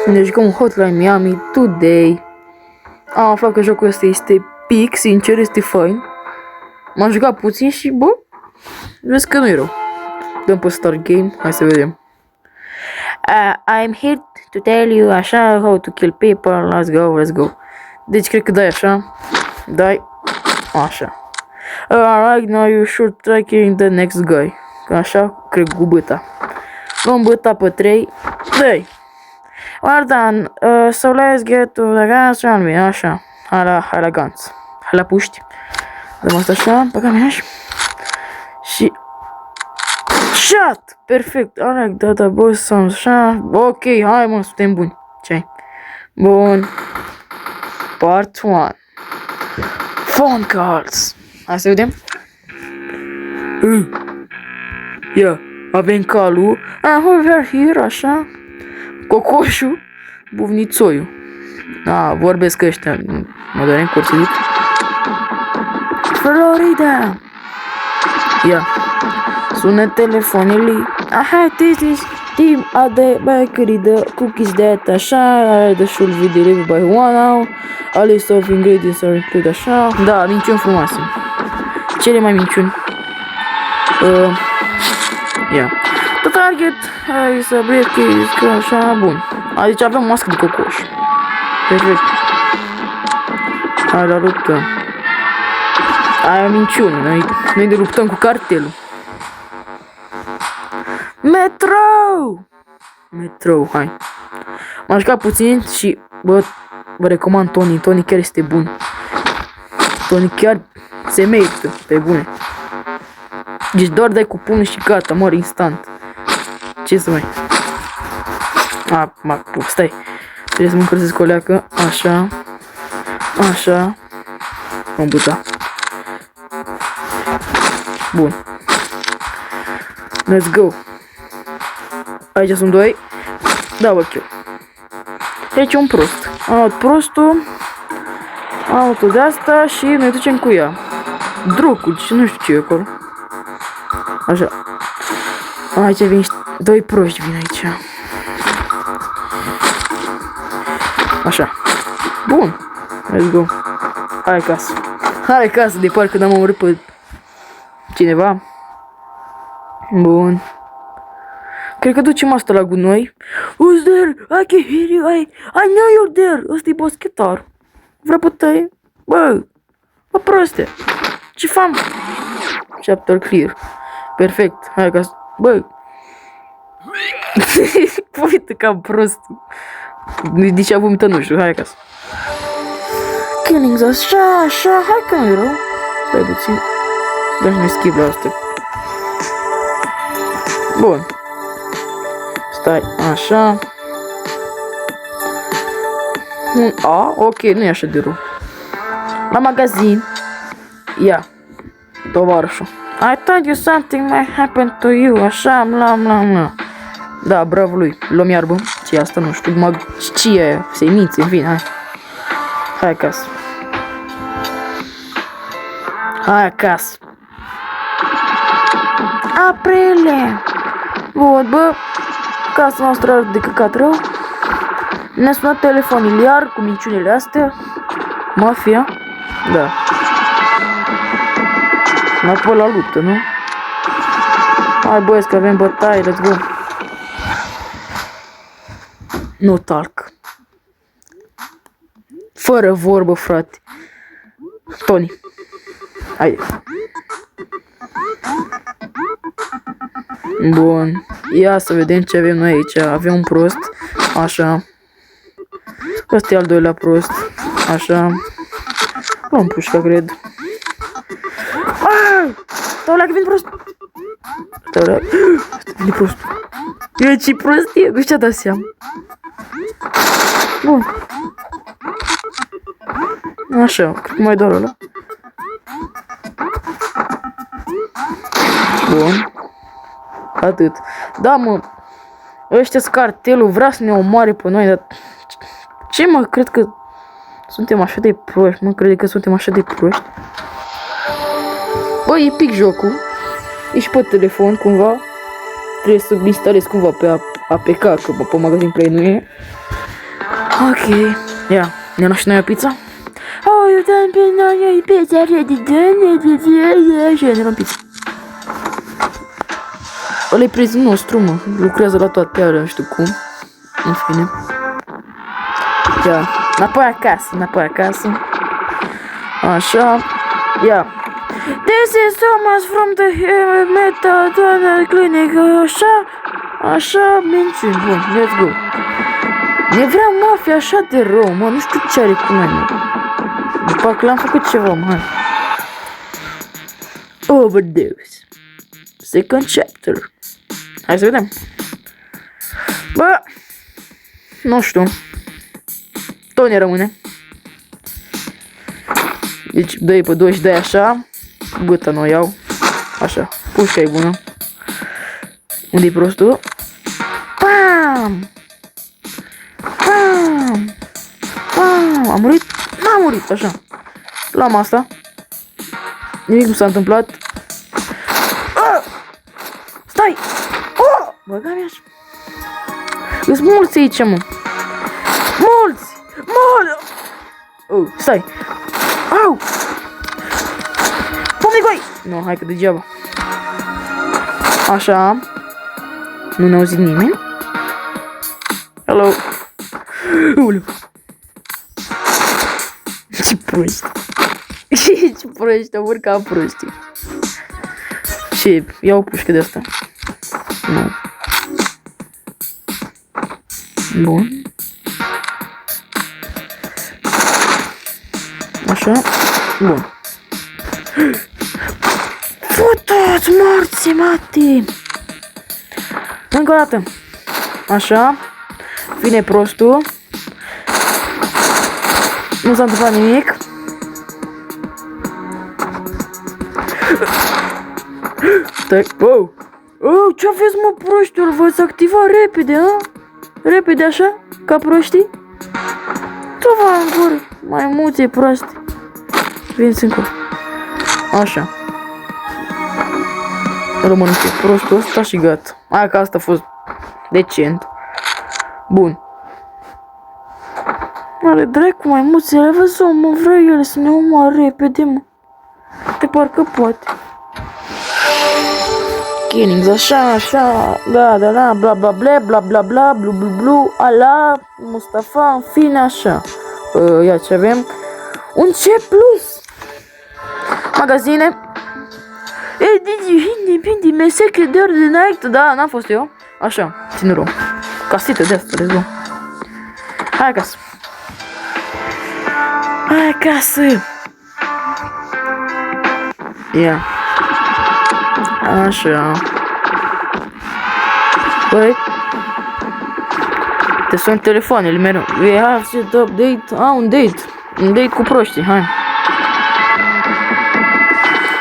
Ne jucăm Hotline Miami Today. Am aflat că jocul ăsta este pic, sincer, este fain. M-am jucat puțin și, bă, vezi că nu e rău. Dăm pe Start Game, hai să vedem. I'm here to tell you așa, how to kill people, let's go. Deci cred că dai așa, dai așa. Right now you should try killing the next guy. Așa, cred cu băta. Luăm băta pe 3, dai. Well done, so let's get to the guns and me, așa. Hai la guns. Hai la puști. Dăm asta așa, pe caminaș. Și... Shot! Perfect, alright, da, boss, sounds așa. Ok, hai mă, suntem buni. Ce-ai? Bun. Part 1. Phone calls. Hai să vedem. Ia, avem calul. Over here, așa. Cocoșul. Buvnițoiul. Vorbesc ăștia. Mă doare în cursilit. Florida. Ia. Sună telefonele. Aha, this is team at the bakery, the cookies that așa, the should be delivered by 1 hour. A list of ingredients are included așa. Da, minciuni frumoase. Cele mai minciuni. Ia. The target is a briefcase, așa, bun. Adică avem mască de cocoș. Perfect. Hai la luptă. Aia minciuni, noi ne luptăm cu cartelul. Metro, hai. M-am jucat puțin și, bă, vă recomand Tony. Tony chiar este bun. Tony chiar se merită, pe bune. Deci doar dai cu pumnul și gata, mor instant. Ce să mai... Stai. Trebuie să mă încălzesc o leacă. Așa. Așa. Vom buta. Bun. Let's go. Aici sunt 2. Double kill. Aici un prost. Prostul. Auto de asta și ne ducem cu ea. Drocul, și nu știu ce e acolo. Așa. Aici vin 2 proști, vin aici. Așa. Bun. Let's go. Hai acasă. Hai acasă, de parcă n-am omorât pe cineva. Bun. Cred că ducem asta la gunoi. Who's there? I can hear you. I know you're there. Ăsta e baschetar. Vrea pe tăie. Bă, proste. Ce fam? Chapter clear. Perfect. Hai acasă. Bă. Uite cam prost. Nici a vomitat, nu știu. Hai acasă. Killings așa. Hai că nu-i rău. Stai puțin. Dă și noi skip la asta. Bun. Stai, așa. Ok, nu e așa de rău. La magazin. Ia. Tovarășul. I told you something might happen to you. Așa, bla. Da, bravo lui. Luăm iarbă. Ce e asta? Nu știu. Ce e aia? Semințe, în fine, hai. Hai acasă. Hai acasă. Aprilie. Bun, bă. Casa noastră are de căcat rău. Ne-a sunat telefonul iar cu minciunile astea. Mafia. Da. Mai pe la luptă, nu? Hai băieți că avem bătaie, let's go. No talk. Fără vorbă, frate. Tony. Hai. Bun. Ia să vedem ce avem noi aici. Avem un prost. Așa. Ăsta e al doilea prost. Așa. Luăm pușca, cred. Tău că vine prost. Vine prost. E ce prostie. Nu știu ce-a dat seama. Bun. Așa. Cred că mai doar ăla. Bun. Atât. Da, mă. Ăștia-s cartelul, vrea să ne omoare pe noi, dar... Ce, mă? Cred că... Suntem așa de proști, mă. Crede că suntem așa de proști. Bă, e pic jocul. Ești pe telefon, cumva. Trebuie să instalezi cumva pe APK, că pe magazin Play nu e. Ok. Ia, ne luăm și noi o pizza? Oh, eu dăm pe noi o pizza și ne luăm pizza. Ăla-i prietenul nostru, mă. Lucrează la toate alea, nu știu cum. În fine. Ia, înapoi acasă. Așa. Ia. This is Thomas from the Meta Clinic. Așa, minciuni. Bun, let's go. Ne vrea mafia așa de rău, mă. Nu știu ce are cu noi, mă. După că l-am făcut ceva, mă. Overdose. Second chapter. Hai să vedem. Bă, nu știu. Tot ne rămâne. Deci 2 pe 2 și dai așa. Bătă nu o iau. Așa. Pușca e bună. Unde-i prostul? Pam! Pam! Pam! Am murit? N-am murit, așa. Luam asta. Nimic nu s-a întâmplat. Stai! Oh! Băga mea așa. Îs mulți aici, mă. Mulți! Mulți! Oh, stai! Au! Pum de goi! Nu, hai că degeaba. Așa. Nu ne auzit nimeni. Hello! Ulu! Ce proști! Ce proști, am urcat prostii. Și iau o pușcă de asta. Nu. Bun. Așa. Bun. Futați morții, mati! Încă o dată. Așa. Vine prostul. Nu s-a întâmplat nimic. Stai. Oh! Oh, ce aveți, mă, proștilor? V-ați activat repede, a? Repede așa? Ca proștii? Tu-vă în gură, maimuțe proaste. Veniți încă. Așa. Rămân cu prostul ăsta și gata. Hai că asta a fost decent. Bun. Are dracu maimuțele, văzut, mă, vrea ele să ne omoare repede, mă. De parcă poate. Killings, așa, da, bla, bla, bla, bla, bla, bla, blu, blu, blu, ala, Mustafa, în fine, așa. Ia ce avem. Un C+. Magazine. Ei, hindi, mesecre de ordinary, da, n-am fost eu. Așa, ține rău. Casită de asta, let's go. Hai acasă. Hai acasă. Ia. Așa. Băi. Te sun telefoanele mereu. We have set up date. Un date. Un date cu proștii, hai.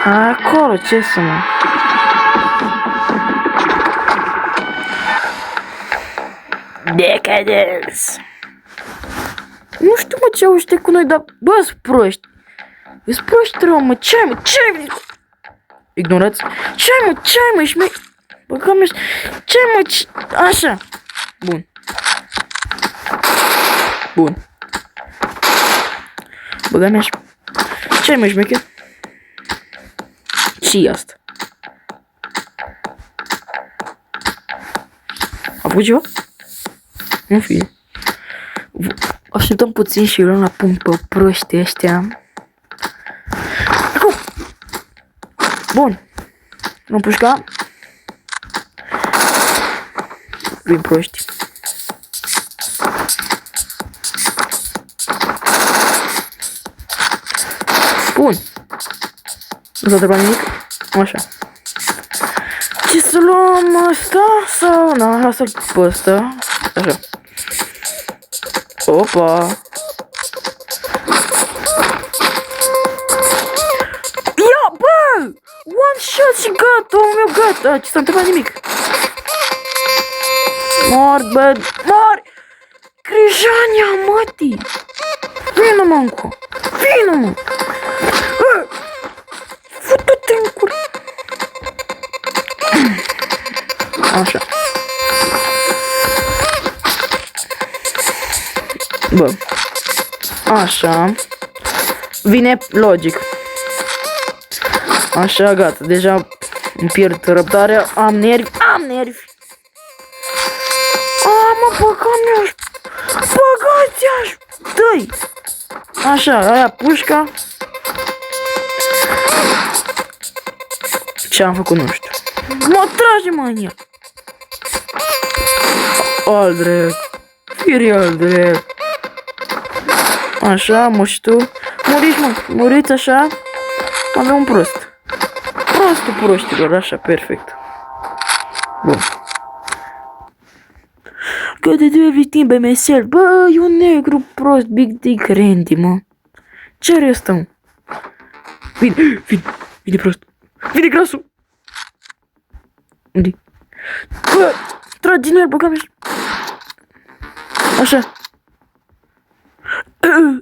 Acolo, ce să mă. Decadence. Nu știu, mă, ce au ăștia cu noi, dar bă, sunt proști. Sunt proști rău, mă, ce-ai, mă, ce-ai, mă? Ignorați? Ce-ai, mă, ești, mă, băga mea, ce-ai, mă, așa. Bun. Bun. Băga mea, ce-ai, mă, șmecher? Ce-i asta? A făcut ceva? În fine. Așteptăm puțin și luăm la punct pe proștii ăștia. Acum! Bun. Luăm pușca. Vin proști. Bun. Nu s-a întâmplat nimic. Așa. Ce să luăm asta sau... Na, lasă-l pe ăsta. Așa. Opa! Ia, bă! One shot și gata, omul meu, gata! Ce s-a întâmplat nimic? Mor, bă, mor! Grijania, mătii! Vină, mă, încă! Vină, mă! Fă-te în cur! Așa. Bă. Așa. Vine logic. Așa, gata. Deja îmi pierd răbdarea. Am nervi. Mă, băga-mi-aș. Băgați-aș. Dă-i. Așa, aia pușca. Ce am făcut, nu știu. Mă trage, mă, în el. Al drept. Firi al drept. Așa, mă, și tu. Muriți, mă. Muriți așa. Avem un prost. Prostul proștilor, așa, perfect. Bun. Că de două victime pe mesel. Bă, e un negru prost, Big Dick Randy, mă. Ce are ăsta, mă? Vine prost. Vine grasul. Unde? Bă, tragi din el, băga-mi. Așa.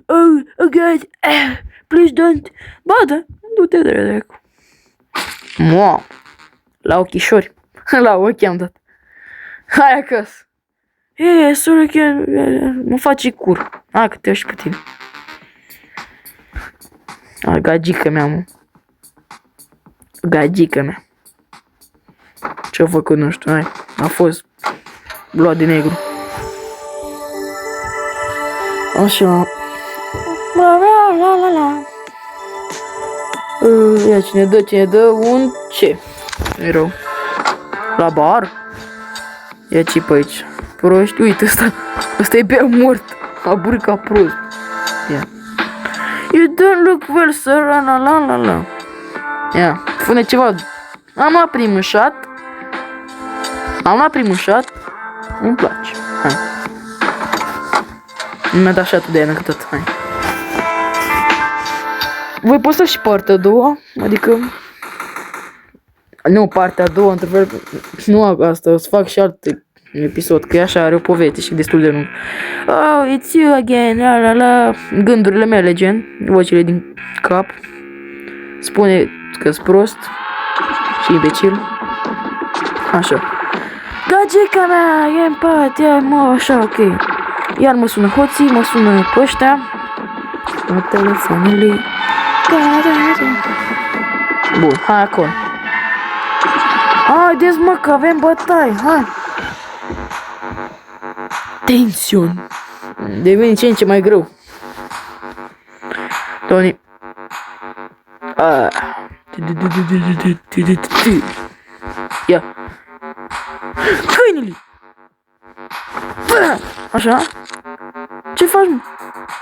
Oh, God. Please don't. Ba, da. Du-te, dracu. Mă. La ochișori. La ochi am dat. Hai acasă. Soră, chiar mă face cur. Hai că te iau și pe tine. Gagică mea, mă. Gagică mea. Ce-a făcut, nu știu, hai. A fost luat de negru. Așa. Ia cine dă un ce? E rău. La bar? Ia ce pe aici. Proști, uite ăsta e bea mort. A burit ca prost. Ia. You don't look well, sir. La. Ia, spune ceva. Am luat primul shot. Îmi place. Hai. Nu mi-a dat shot-ul de aia cât tot. Hai. Voi posta și partea a doua. Adică... Nu, partea a doua, într-adevăr. Nu asta, o să fac și alt episod. Că e așa, are o poveste și destul de lung. Oh, it's you again. La. Gândurile mele, gen. Vocile din cap. Spune că-s prost. Și imbecil. Așa. Gagica mea, e în pat, ia, mă, așa, ok. Iar mă sună hoții, mă sună pe ăștia. La telefonului. Bun, hai acolo. Haideți, mă, că avem bătaie, hai. Tensiune. Devine ce în ce mai greu. Tony. Ia. Câinele! Bă! Așa? Ce faci, mă?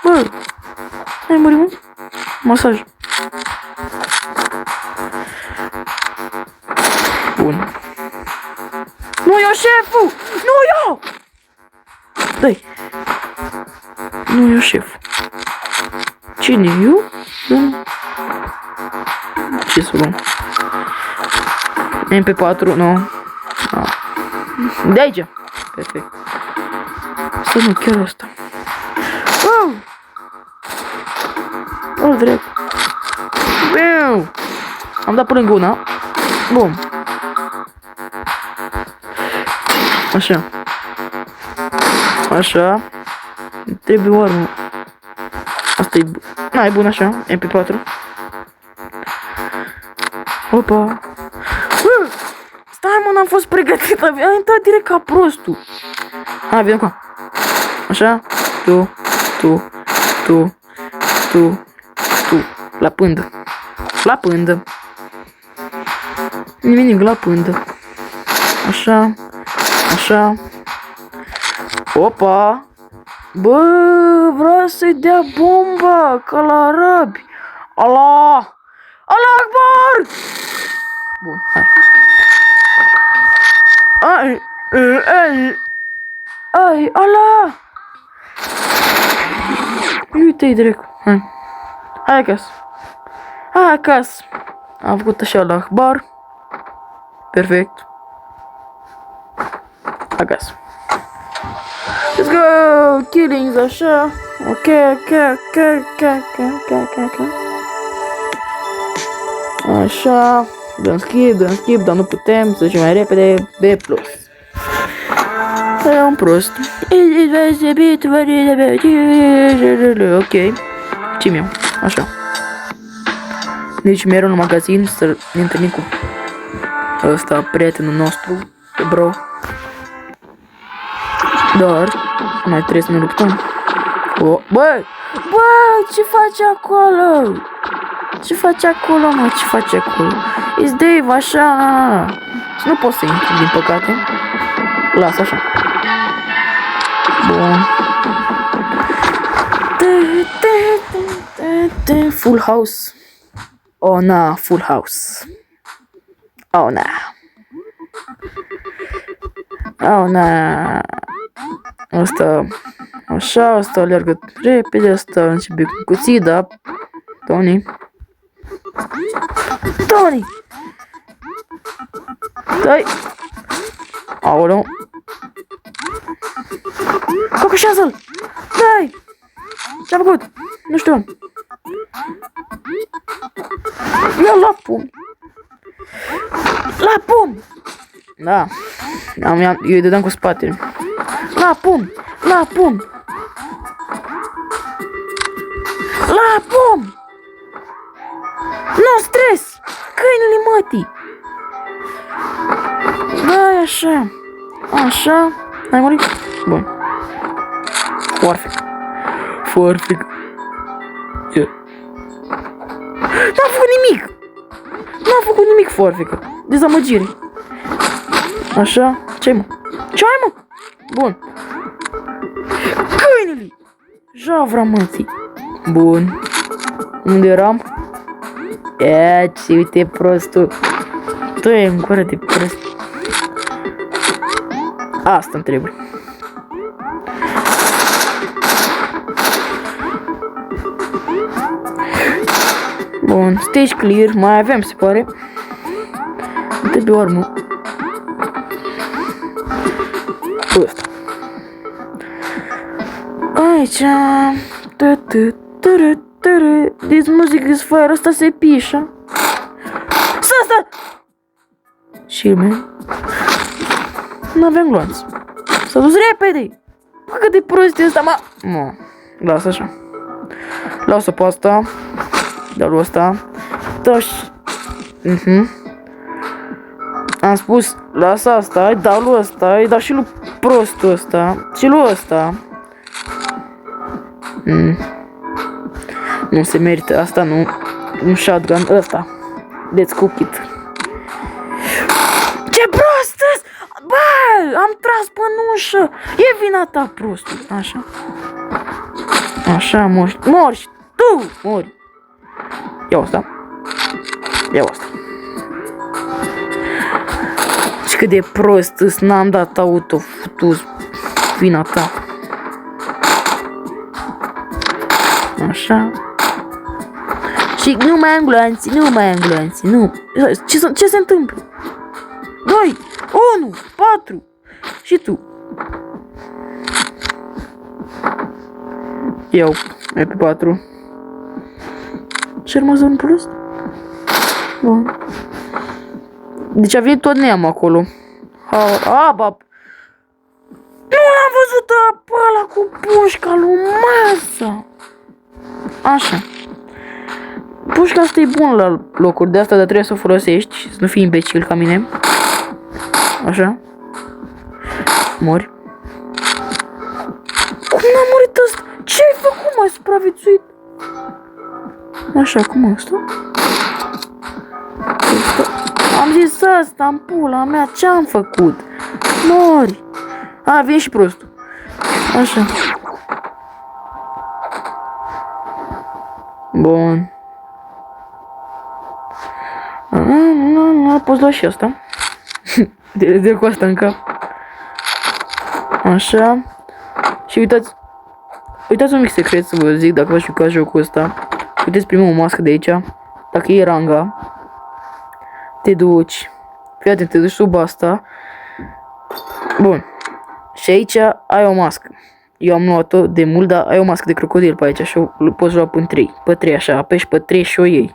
Bă! Ai murit, mă? Masaj. Bun. Nu eu, șeful! Nu eu! Dă-i! Nu eu, șeful. Cine eu? Ce să luăm? MP4, nu. De aici. Perfect. Să nu, chiar asta. Oh, drept. Am dat pe lângă una. Bun. Așa. Așa. Trebuie o armă. Asta e... Na, e bun așa. MP4. Opa. Stai, mă, n-am fost pregătit. Am intrat direct ca prostul. Hai, vine acum. Așa. Tu. La pândă. La pândă. Nimic, la pândă. Așa. Așa. Opa. Bă, vreau să-i dea bomba, ca la arabi. Allah Akbar! Bun, hai. Ai, Allah! Uite-i direct. Hai acasă. Am făcut așa la Akbar. Perfect. Acasă. Let's go! Killings, așa. Ok. Așa. Dăm skip, dar nu putem. Să ducem mai repede. B+. Să iau un prost. Ok. Ce mi-au? Așa. Deci mereu în magazin să ne întâlnim cu ăsta, prietenul nostru, bro. Dar mai trebuie să ne luptăm. Băi! Băi! Ce faci acolo? Ce faci acolo, mă? Ce faci acolo? It's Dave, așa. Și nu pot să intru, din păcate. Lasă așa. Bun. Full house. Oh, na, full house. Oh, na. Oh, na. Asta, așa, asta alergă repede, asta începe cu cuții, da? Tony. Tony! Dai! Aoleu! Cocoșează-l! Dai! Ce-a făcut? Nu știu. Ia la pum! La pum! Da. Eu îi dădeam cu spatele. La pum! La pum! La pum! Nu stres! Câinele mătii! Da, așa. Așa. Ai murit? Bun. Perfect. Perfect. N-am făcut nimic! N-am făcut nimic, perfect. Dezamăgire. Așa. Ce-ai, mă? Ce-ai, mă? Bun. Câinele! Javra mătii. Bun. Unde eram? Ce uite prostul. Tu e în gură de prost. Asta-mi trebuie. Bun, stage clear, mai avem, se pare. Trebuie armă. Ăsta. Aici. This music is fire, asta se pișă. Stă! Shilme. N-avem gloanț. S-a dus repede. Bă, cât de prost e ăsta, mă. Lasă așa. Lasă pe asta. Dau lui ăsta. Dau și... Am spus, lasă asta, îi dau lui ăsta, îi dau și lui prostul ăsta. Și lui ăsta. Nu se merită, asta nu. Un shotgun, ăsta. Let's cook it. Ce prost! Bă, am tras pe ușă. E vina ta, prostul. Așa. Așa, mori. Mori. Tu mori. Ia asta. Ia asta. Și cât de prost, n-am dat auto, futus. Vina ta. Așa. Și nu mai am gloanții, nu mai am gloanții, nu. Ce se întâmplă? 2, 1, 4. Și tu. Eu, e pe 4. Și rămas un prost? Bun. Deci a venit tot neam acolo. Bab. Nu l-am văzut pe ăla cu pușca lui Masa. Așa. Pușca asta e bună la locuri de asta, dar trebuie să o folosești și să nu fii imbecil ca mine. Așa. Mori. Cum n-a murit ăsta? Ce-ai făcut, m-ai supraviețuit? Așa, cum ăsta? Am zis asta în pula mea, ce-am făcut? Mori. A, vine și prostul. Așa. Bun. Poți lua și asta. De cu asta în cap. Așa. Și uitați. Uitați un mic secret să vă zic dacă v-ați jucat jocul ăsta. Puteți primi o mască de aici. Dacă e ranga. Te duci. Fii atent, te duci sub asta. Bun. Și aici ai o mască. Eu am luat-o de mult, dar ai o mască de crocodil pe aici și o poți lua până 3. Pe 3 așa, apeși pe 3 și o iei.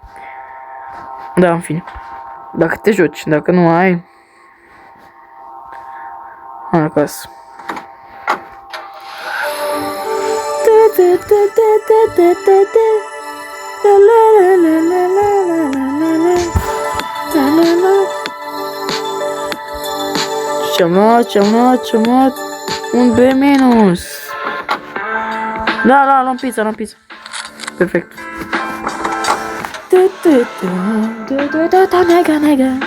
Da, în fine. Dacă te joci, dacă nu ai... Hai acasă. Ce-am luat? Un B minus. Da, luăm pizza. Perfect. Nega.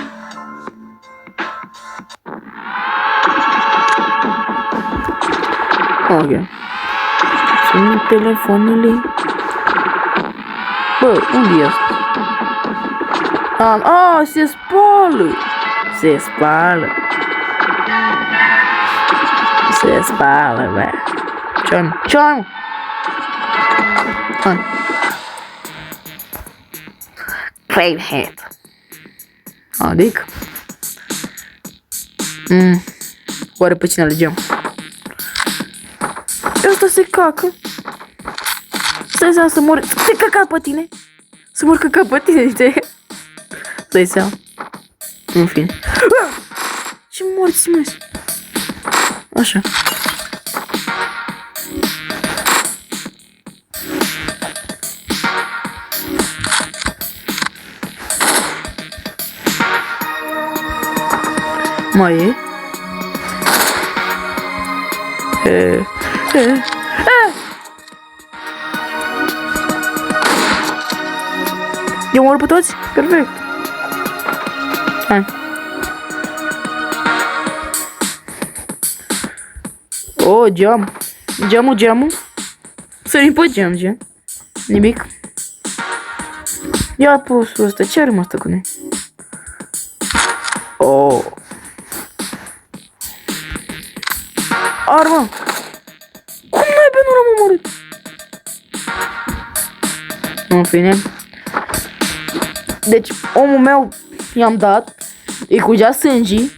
Ok. Sunt telefonele. Bă, unde e asta? Se spală. Se spală, bă. Ce-ai, mă? Hai. Crane head. Adică? Oare pe cine alegem? Ăsta se cacă. Stai seama să mor. Se caca pe tine. Să mor caca pe tine, știi? Stai seama. În fine. Ce morți, mă? Așa. Mai e? Eu mor pe toți? Perfect. Hai. Geam. Geamul. Sărim pe geam. Nimic. Ia postul ăsta. Ce are mă asta cu noi? Armă! Cum n-ai pe nu l-am omorât? În fine. Deci, omul meu i-am dat. Îi cugea sângii.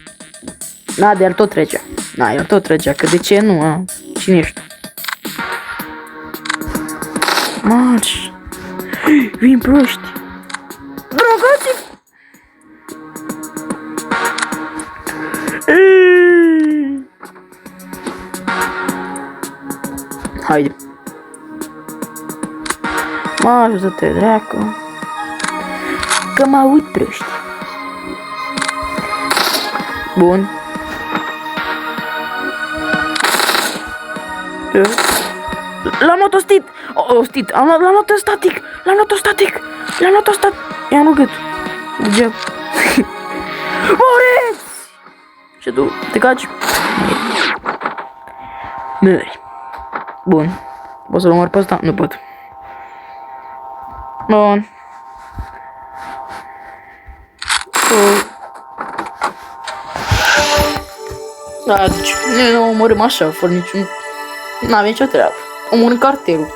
Dar el tot trecea. Că de ce nu, a? Cine ești? Marș. Vin proști. Drogați-vă! Haide. Mă ajută-te, dracu. Că mă uit proști. Bun. L-am luat ostit. L-am luat static. I-am luat gât. Degeaba. Moriți! Și tu te caci? Mări. Bun. Pot să-l omor pe ăsta? Nu pot. Bun. Da, deci ne omorâm așa, fără niciun... N-avem nicio treabă. Omorâm cartelul.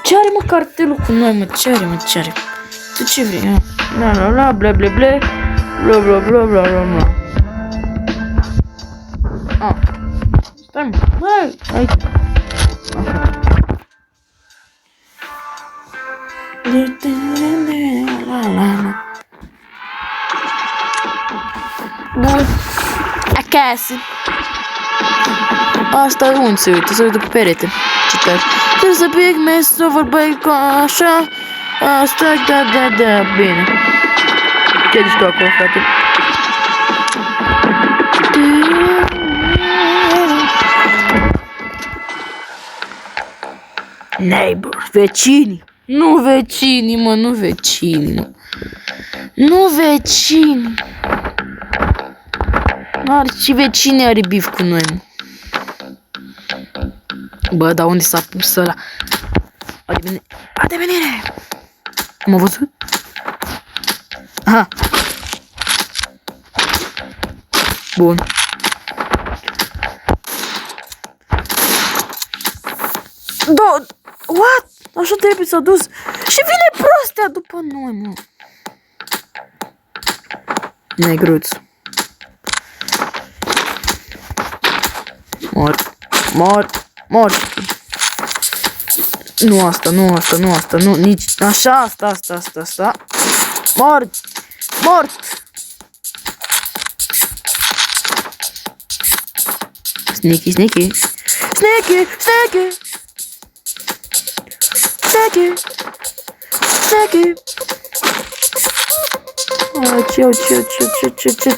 Ce are, mă, cartelul cu noi, mă? Ce are? Tu ce vrei? La, bla, bla, bla. Bla. Stai, mă. Hai, aici. Bun. Acasă. Asta e unde se uită? Se uită pe perete. Ce tare. Trebuie să pic mes, să vorbesc așa. Asta, da, bine. Ce zici tu acolo, frate? Neighbor, vecini. Nu vecini, mă. Nu vecini. Și vecinii are bif cu noi, mă. Bă, dar unde s-a pus ăla? Haide venire! M-a văzut? Aha. Bun. What? Așa trebuie s-a dus. Și vine prostea după noi, mă. Negruț. Mor. Nu asta, nu, nici, așa, asta. Mort. Sneaky, sneaky. Sneaky. Sneaky.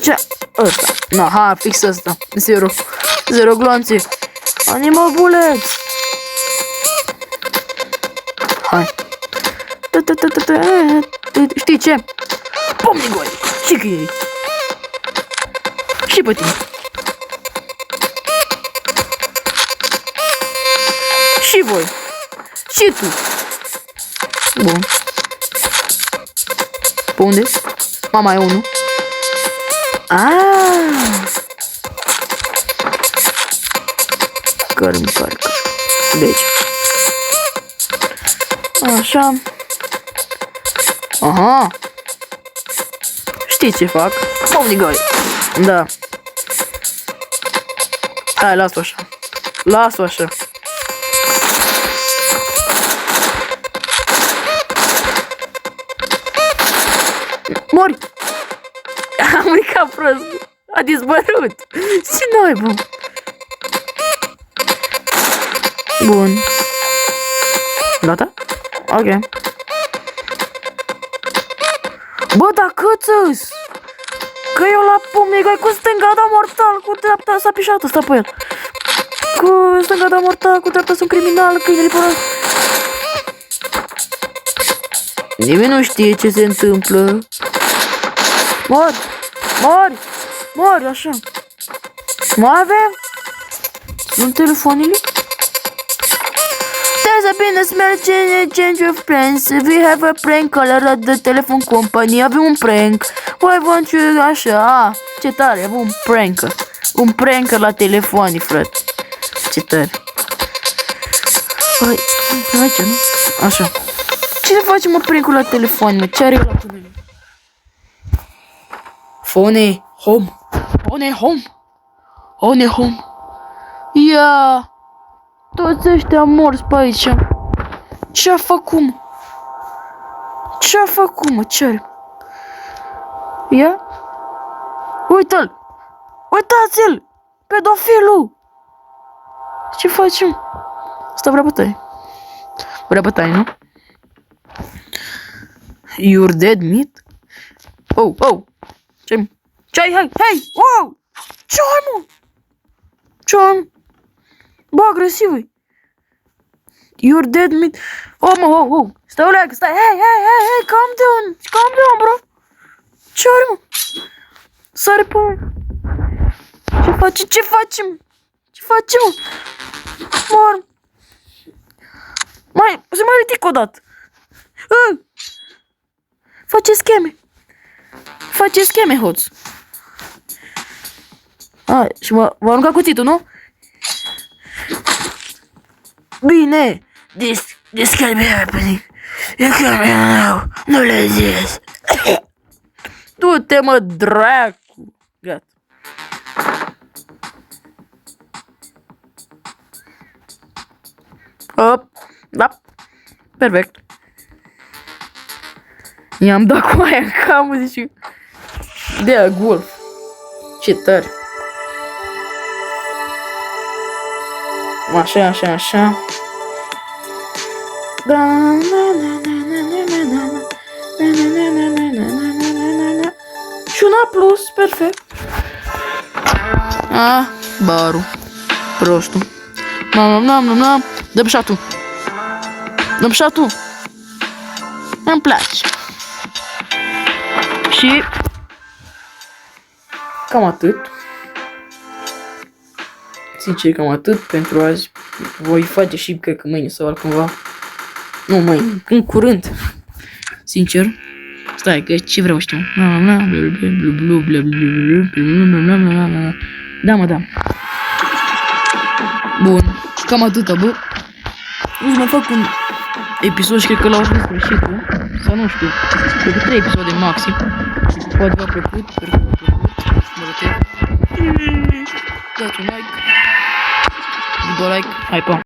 Ce? Ăsta. Na, ha, fix ăsta. Zero gloanțe. Animal bullets. Hai. Știi ce? Pomni goi. Și că ei. Și pe tine. Și voi. Și tu. Bun. Pe unde? Mama e unul. Cărmi. Deci. Așa. Aha. Știi ce fac? Pomni goi. Da. Hai, las-o așa. Las-o așa. Mori! A murit ca prost. A dispărut. Ce noi, bă? Bun. Gata? Ok. Bă, dar cât-s? Că eu la pomnigai cu stânga da mortal, cu dreapta s-a pișat ăsta pe el. Cu stânga da mortal, cu dreapta sunt criminal, câinele pe ăla. Nimeni nu știe ce se întâmplă. Mori, așa. Mai avem? Sunt telefoanele? There's a business change of plans. We have a prank caller at the telephone company. Avem un prank. Why won't you așa? Ce tare, avem un pranker. Un pranker la telefoane, frate. Ce tare. Hai, aici, nu? Așa. Ce facem, mă, prank-ul la telefon, mă? Ce are la tunel? Phone home. Ia. Toți ăștia morți pe aici. Ce-a făcut, mă? Ce are? Ia. Uite-l. Uitați-l. Pedofilul. Ce facem? Asta vrea bătaie, nu? You're dead meat? Oh. Ce-ai, hei, wow! Ce-ai, mă? Bă, agresiv-i. You're dead meat. Oh. Stai, hey, calm down, bro. Ce are, mă? Sare pe aia. Ce facem, mă? Mor. Se mai ridic odată. Face scheme, hoț. Și m-a aruncat cuțitul, nu? Bine. This can be happening. You can be now. Nu le zis. Du-te, mă, dracu. Gata. Hop. Da. Perfect. I-am dat cu aia în camă, zici. De-aia golf. Ce tare. Așa. Și una plus, perfect. Barul. Prostul. Nam. Dă-mi șatul. Îmi place. Și cam atât. Sincer, cam atât pentru azi. Voi face și cred că mâine sau altcumva. Nu mâine, în curând. Sincer. Stai, că ce vreau știu. Da, mă, da. Bun. Cam atâta, bă. Nu mai fac un episod și cred că l-au fost sfârșitul. Sau nu știu. Cred că 3 episoade maxim. Poate v-a plăcut. Sper că v-a plăcut. Dați un like. După like. Hai, pa.